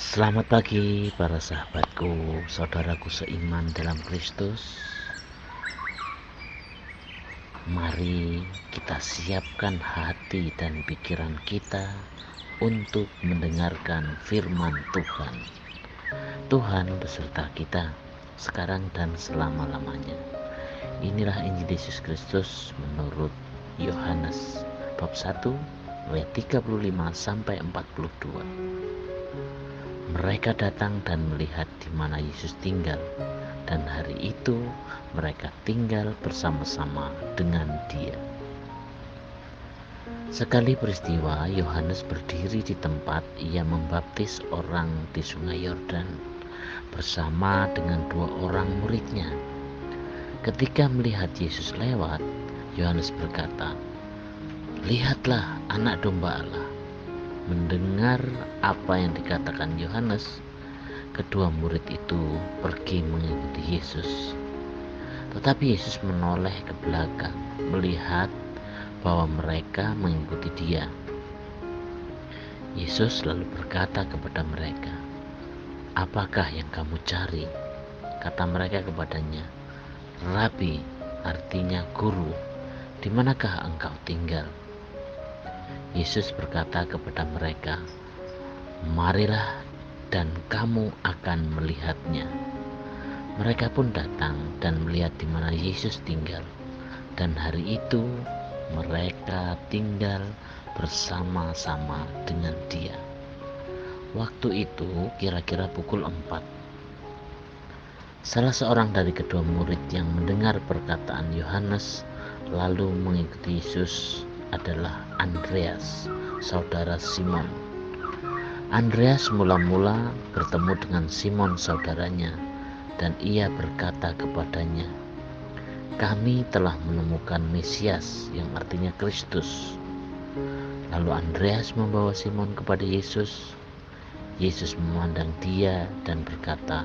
Selamat pagi para sahabatku, saudaraku seiman dalam Kristus. Mari kita siapkan hati dan pikiran kita untuk mendengarkan firman Tuhan. Tuhan beserta kita sekarang dan selama-lamanya. Inilah Injil Yesus Kristus menurut Yohanes bab 1 ayat 35 sampai 42. Mereka datang dan melihat di mana Yesus tinggal, dan hari itu mereka tinggal bersama-sama dengan Dia. Sekali peristiwa, Yohanes berdiri di tempat ia membaptis orang di Sungai Yordan bersama dengan 2 orang muridnya. Ketika melihat Yesus lewat, Yohanes berkata, "Lihatlah anak domba Allah." Mendengar apa yang dikatakan Yohanes, kedua murid itu pergi mengikuti Yesus. Tetapi Yesus menoleh ke belakang, melihat bahwa mereka mengikuti Dia. Yesus lalu berkata kepada mereka, "Apakah yang kamu cari?" Kata mereka kepadanya, "Rabi," artinya guru, "di manakah engkau tinggal?" Yesus berkata kepada mereka, "Marilah dan kamu akan melihatnya." Mereka pun datang dan melihat di mana Yesus tinggal, dan hari itu mereka tinggal bersama-sama dengan Dia. Waktu itu kira-kira pukul 4. Salah seorang dari kedua murid yang mendengar perkataan Yohanes lalu mengikuti Yesus adalah Andreas, saudara Simon. Andreas mula-mula bertemu dengan Simon saudaranya, dan ia berkata kepadanya, "Kami telah menemukan Mesias," yang artinya Kristus. Lalu Andreas membawa Simon kepada Yesus. Yesus memandang dia dan berkata,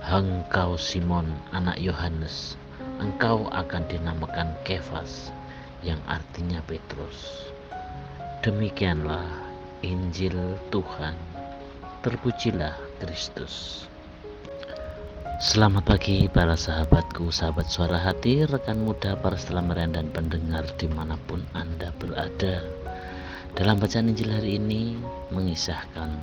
"Engkau Simon, anak Yohanes, engkau akan dinamakan Kefas," yang artinya Petrus. Demikianlah Injil Tuhan. Terpujilah Kristus. Selamat pagi para sahabatku, sahabat suara hati, rekan muda, para setelamarian dan pendengar dimanapun Anda berada. Dalam bacaan Injil hari ini mengisahkan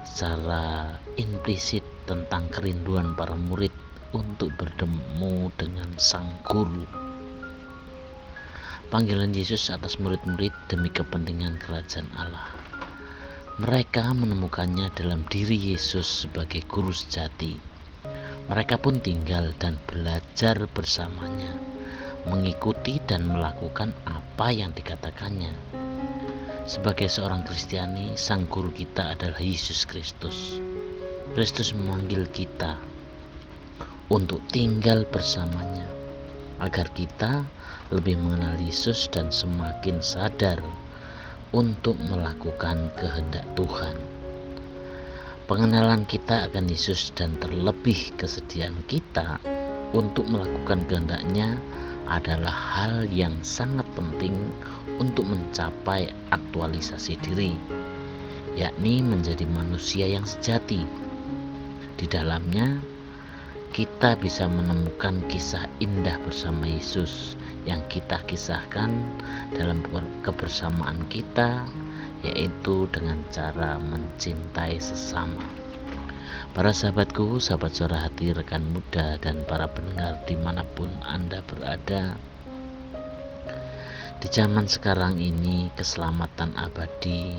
secara implisit tentang kerinduan para murid untuk bertemu dengan Sang Guru. Panggilan Yesus atas murid-murid demi kepentingan kerajaan Allah. Mereka menemukannya dalam diri Yesus sebagai guru sejati. Mereka pun tinggal dan belajar bersamanya, mengikuti dan melakukan apa yang dikatakannya. Sebagai seorang Kristiani, Sang Guru kita adalah Yesus Kristus. Kristus memanggil kita untuk tinggal bersamanya, agar kita lebih mengenal Yesus dan semakin sadar untuk melakukan kehendak Tuhan. Pengenalan kita akan Yesus dan terlebih kesediaan kita untuk melakukan kehendak-Nya adalah hal yang sangat penting untuk mencapai aktualisasi diri, yakni menjadi manusia yang sejati. Di dalamnya kita bisa menemukan kisah indah bersama Yesus yang kita kisahkan dalam kebersamaan kita, yaitu dengan cara mencintai sesama. Para sahabatku, sahabat suara hati, rekan muda, dan para pendengar dimanapun Anda berada, di zaman sekarang ini keselamatan abadi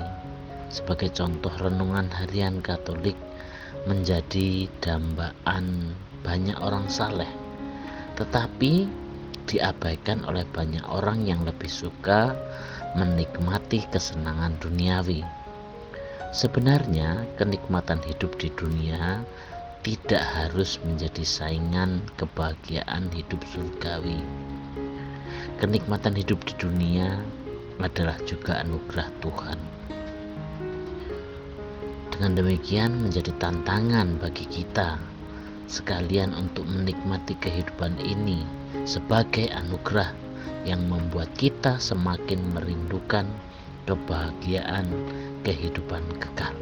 sebagai contoh renungan harian Katolik menjadi dambaan banyak orang saleh, tetapi diabaikan oleh banyak orang yang lebih suka menikmati kesenangan duniawi. Sebenarnya kenikmatan hidup di dunia tidak harus menjadi saingan kebahagiaan hidup surgawi. Kenikmatan hidup di dunia adalah juga anugerah Tuhan. Dengan demikian menjadi tantangan bagi kita sekalian untuk menikmati kehidupan ini sebagai anugerah yang membuat kita semakin merindukan kebahagiaan kehidupan kekal.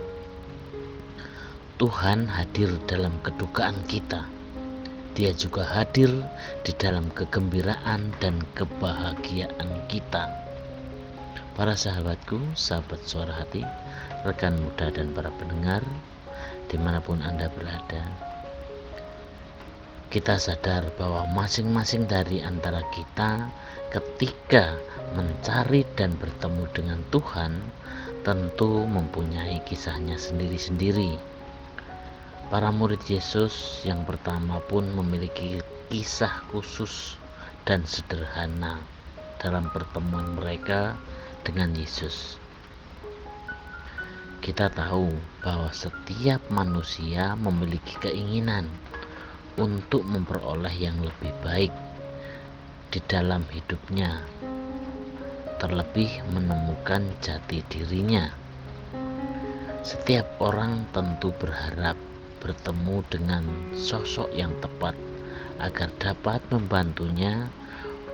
Tuhan hadir dalam kedukaan kita. Dia juga hadir di dalam kegembiraan dan kebahagiaan kita. Para sahabatku, sahabat suara hati, rekan muda dan para pendengar, dimanapun Anda berada, kita sadar bahwa masing-masing dari antara kita ketika mencari dan bertemu dengan Tuhan tentu mempunyai kisahnya sendiri-sendiri. Para murid Yesus yang pertama pun memiliki kisah khusus dan sederhana dalam pertemuan mereka dengan Yesus. Kita tahu bahwa setiap manusia memiliki keinginan untuk memperoleh yang lebih baik di dalam hidupnya, terlebih menemukan jati dirinya. Setiap orang tentu berharap bertemu dengan sosok yang tepat agar dapat membantunya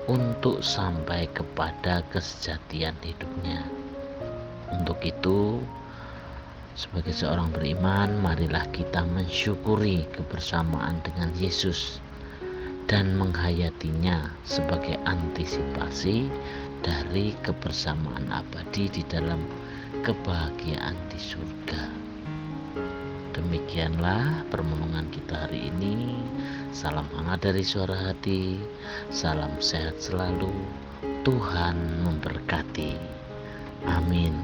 untuk sampai kepada kesejatian hidupnya. Untuk itu, sebagai seorang beriman, marilah kita mensyukuri kebersamaan dengan Yesus dan menghayatinya sebagai antisipasi dari kebersamaan abadi di dalam kebahagiaan di surga. Demikianlah permenungan kita hari ini. Salam hangat dari suara hati. Salam sehat selalu. Tuhan memberkati. Amin.